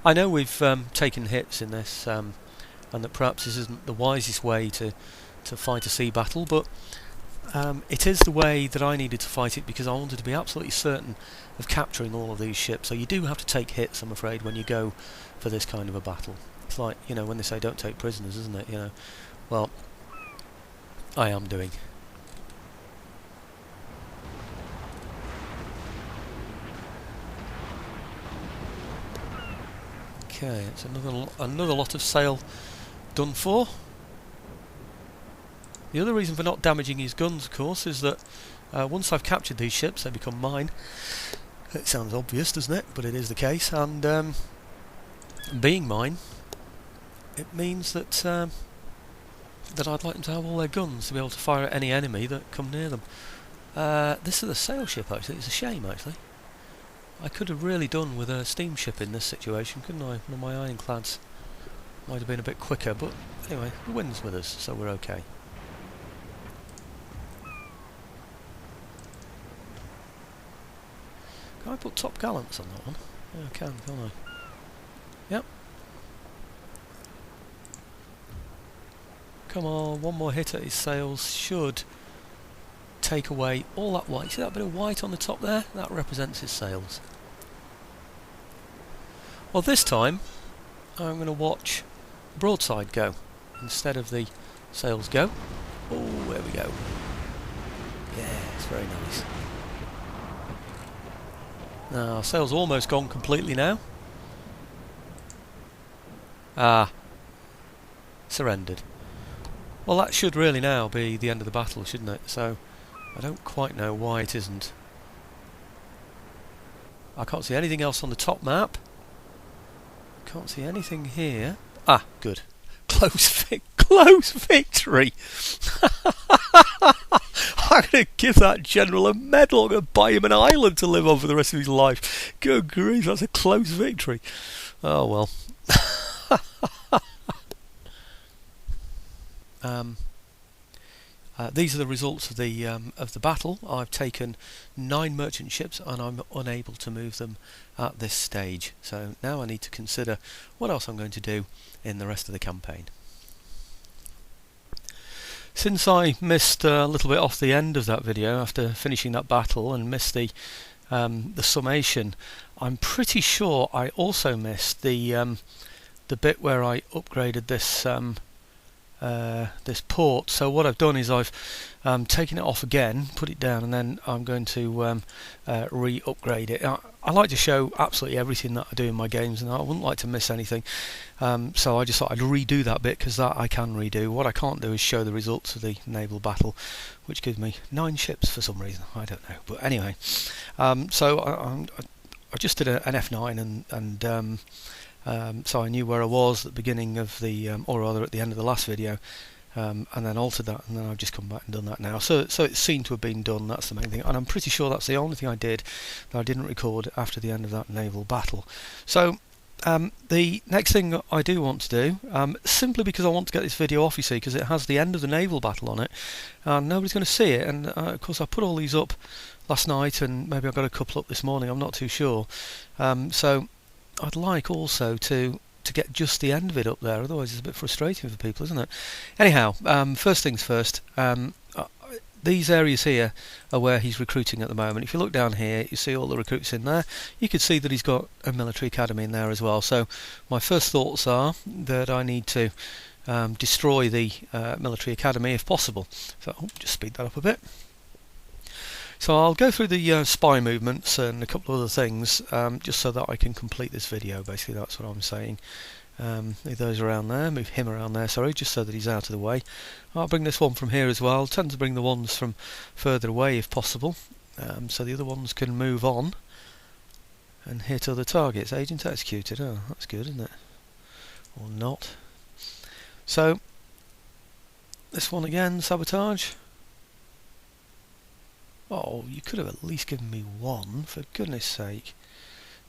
I know we've taken hits in this, and that perhaps this isn't the wisest way to fight a sea battle, but it is the way that I needed to fight it because I wanted to be absolutely certain of capturing all of these ships. So you do have to take hits, I'm afraid, when you go for this kind of a battle. It's like, you know, when they say don't take prisoners, isn't it? You know, well, I am doing. Okay, it's another lot of sail done for. The other reason for not damaging his guns, of course, is that once I've captured these ships, they become mine. It sounds obvious, doesn't it? But it is the case, and being mine, it means that that I'd like them to have all their guns to be able to fire at any enemy that come near them. This is a sail ship, actually. It's a shame, actually. I could have really done with a steamship in this situation, couldn't I? One of my ironclads might have been a bit quicker, but anyway, the wind's with us, so we're okay. Can I put top gallants on that one? Yeah, I can, can't I? Yep. Come on, one more hit at his sails should take away all that white. See that bit of white on the top there? That represents his sails. Well, this time I'm going to watch broadside go instead of the sails go. Oh, there we go. Yeah, it's very nice. Now, our sail's almost gone completely now. Ah, surrendered. Well, that should really now be the end of the battle, shouldn't it? So, I don't quite know why it isn't. I can't see anything else on the top map. Can't see anything here. Ah, good. Close victory! I'm going to give that general a medal. I'm going to buy him an island to live on for the rest of his life. Good grief, that's a close victory. Oh well. These are the results of the battle. I've taken 9 merchant ships and I'm unable to move them at this stage. So now I need to consider what else I'm going to do in the rest of the campaign. Since I missed a little bit off the end of that video after finishing that battle and missed the summation, I'm pretty sure I also missed the bit where I upgraded this this port. So what I've done is I've taken it off again, put it down, and then I'm going to re-upgrade it. I like to show absolutely everything that I do in my games, and I wouldn't like to miss anything. So I just thought I'd redo that bit, because that I can redo. What I can't do is show the results of the naval battle, which gives me 9 ships for some reason. I don't know, but anyway. So I just did an F9 and so I knew where I was at the beginning of the, or rather at the end of the last video, and then altered that, and then I've just come back and done that now. So it seemed to have been done. That's the main thing, and I'm pretty sure that's the only thing I did that I didn't record after the end of that naval battle. So the next thing I do want to do, simply because I want to get this video off, you see, because it has the end of the naval battle on it, and nobody's going to see it. And of course I put all these up last night, and maybe I got a couple up this morning. I'm not too sure. So I'd like also to get just the end of it up there, otherwise it's a bit frustrating for people, isn't it? Anyhow, first things first, these areas here are where he's recruiting at the moment. If you look down here, you see all the recruits in there. You could see that he's got a military academy in there as well. So my first thoughts are that I need to destroy the military academy if possible. So I'll just speed that up a bit. So I'll go through the spy movements and a couple of other things, just so that I can complete this video. Basically, that's what I'm saying. Move those around there, move him around there, sorry, just so that he's out of the way. I'll bring this one from here as well. I tend to bring the ones from further away if possible, so the other ones can move on and hit other targets. Agent executed. Oh, that's good, isn't it? Or not. So this one again, sabotage. Oh, you could have at least given me one, for goodness sake.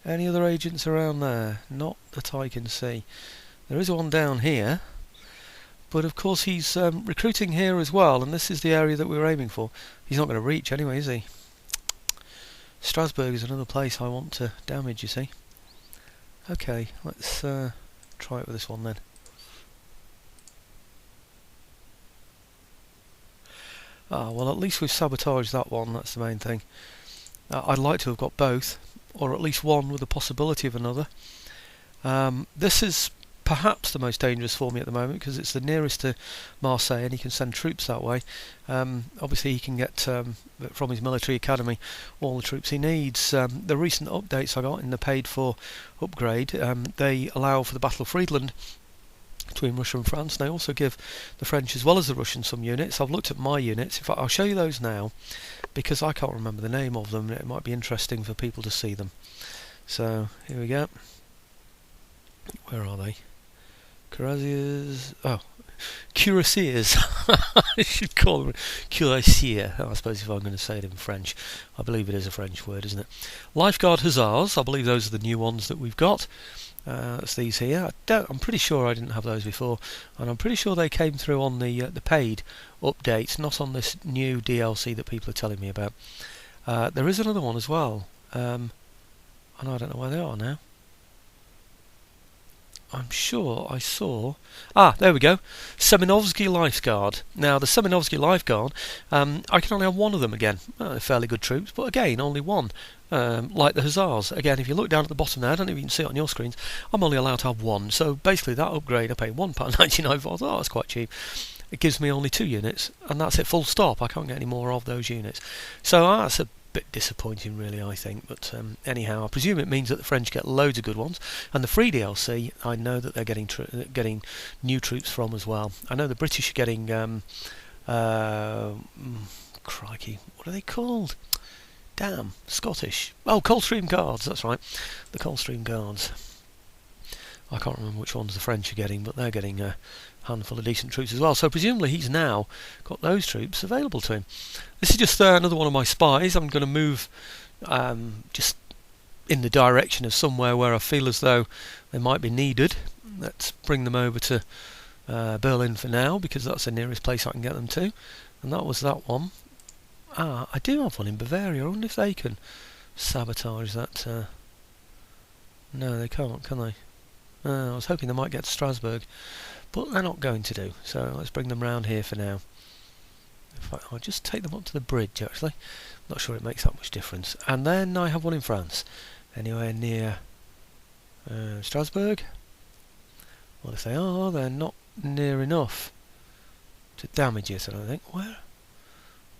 Any other agents around there? Not that I can see. There is one down here, but of course he's recruiting here as well, and this is the area that we were aiming for. He's not going to reach anyway, is he? Strasbourg is another place I want to damage, you see. Okay, let's try it with this one then. Well, at least we've sabotaged that one, that's the main thing. I'd like to have got both, or at least one with the possibility of another. This is perhaps the most dangerous for me at the moment because it's the nearest to Marseille and he can send troops that way. Obviously he can get from his military academy all the troops he needs. The recent updates I got in the paid for upgrade, they allow for the Battle of Friedland between Russia and France. They also give the French as well as the Russians some units. I've looked at my units. In fact, I'll show you those now because I can't remember the name of them. It might be interesting for people to see them. So here we go. Where are they? Cuirassiers. Oh, cuirassiers. I should call them cuirassier. I suppose if I'm going to say it in French. I believe it is a French word, isn't it? Lifeguard hussars. I believe those are the new ones that we've got. That's these here. I'm pretty sure I didn't have those before, and I'm pretty sure they came through on the paid updates, not on this new DLC that people are telling me about. There is another one as well, and I don't know where they are now. I'm sure I saw... there we go. Semenovsky Lifeguard. Now, the Semenovsky Lifeguard, I can only have one of them again. They're fairly good troops, but again, only one. Like the Hussars. Again, if you look down at the bottom there, I don't know if you can see it on your screens, I'm only allowed to have one. So basically, that upgrade, I pay £1.99 for. Oh, that's quite cheap. It gives me only 2 units, and that's it, full stop. I can't get any more of those units. So that's a bit disappointing really, I think, but anyhow, I presume it means that the French get loads of good ones, and the free DLC I know that they're getting new troops from as well. I know the British are getting crikey, what are they called? Damn, Scottish. Oh, Coldstream Guards, that's right, the Coldstream Guards. I can't remember which ones the French are getting, but they're getting a handful of decent troops as well. So presumably he's now got those troops available to him. This is just another one of my spies. I'm going to move just in the direction of somewhere where I feel as though they might be needed. Let's bring them over to Berlin for now, because that's the nearest place I can get them to. And that was that one. I do have one in Bavaria. I wonder if they can sabotage that. No, they can't, can they? I was hoping they might get to Strasbourg, but they're not going to do. So let's bring them round here for now. In fact, I'll just take them up to the bridge, actually. Not sure it makes that much difference. And then I have one in France. Anywhere near Strasbourg. Well, if they are, they're not near enough to damage it, I don't think. Where?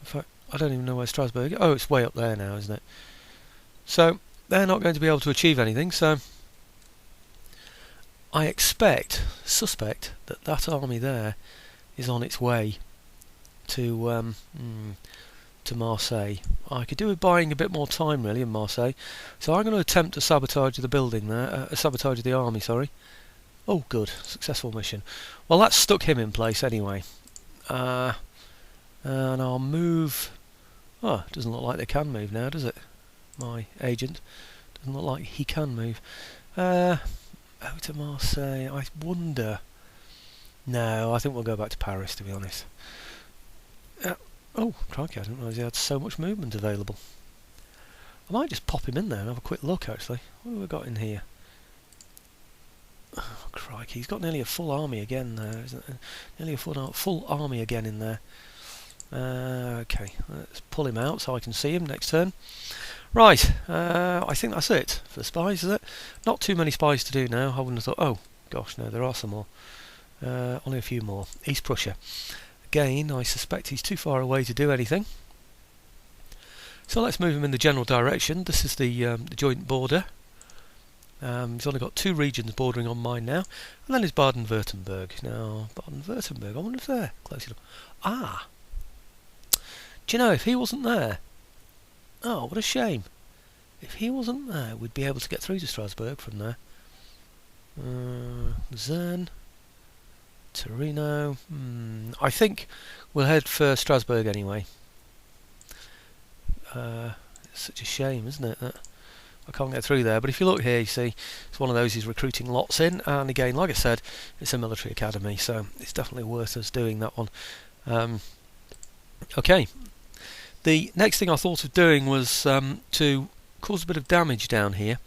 In fact, I don't even know where Strasbourg is. Oh, it's way up there now, isn't it? So, they're not going to be able to achieve anything, so I suspect that that army there is on its way to Marseille. I could do with buying a bit more time really in Marseille, so I'm going to attempt to sabotage the building there, sabotage the army, sorry. Oh good, successful mission. Well, that's stuck him in place anyway. And I'll move... Oh, it doesn't look like they can move now, does it? My agent. Doesn't look like he can move. Over to Marseille, I wonder... No, I think we'll go back to Paris, to be honest. Oh, crikey, I didn't realise he had so much movement available. I might just pop him in there and have a quick look, actually. What have we got in here? Oh, crikey, he's got nearly a full army again there, isn't it? Nearly a full army again in there. Okay, let's pull him out so I can see him next turn. Right, I think that's it for the spies, is it? Not too many spies to do now. I wouldn't have thought... Oh, gosh, no, there are some more. Only a few more. East Prussia. Again, I suspect he's too far away to do anything. So let's move him in the general direction. This is the joint border. He's only got 2 regions bordering on mine now. And then there's Baden-Württemberg. Now, Baden-Württemberg, I wonder if they're close enough. Ah! Do you know, if he wasn't there... Oh, what a shame. If he wasn't there, we'd be able to get through to Strasbourg from there. Zern... Torino... I think we'll head for Strasbourg anyway. It's such a shame, isn't it, that I can't get through there. But if you look here, you see it's one of those he's recruiting lots in, and again, like I said, it's a military academy, so it's definitely worth us doing that one. Okay, the next thing I thought of doing was to cause a bit of damage down here.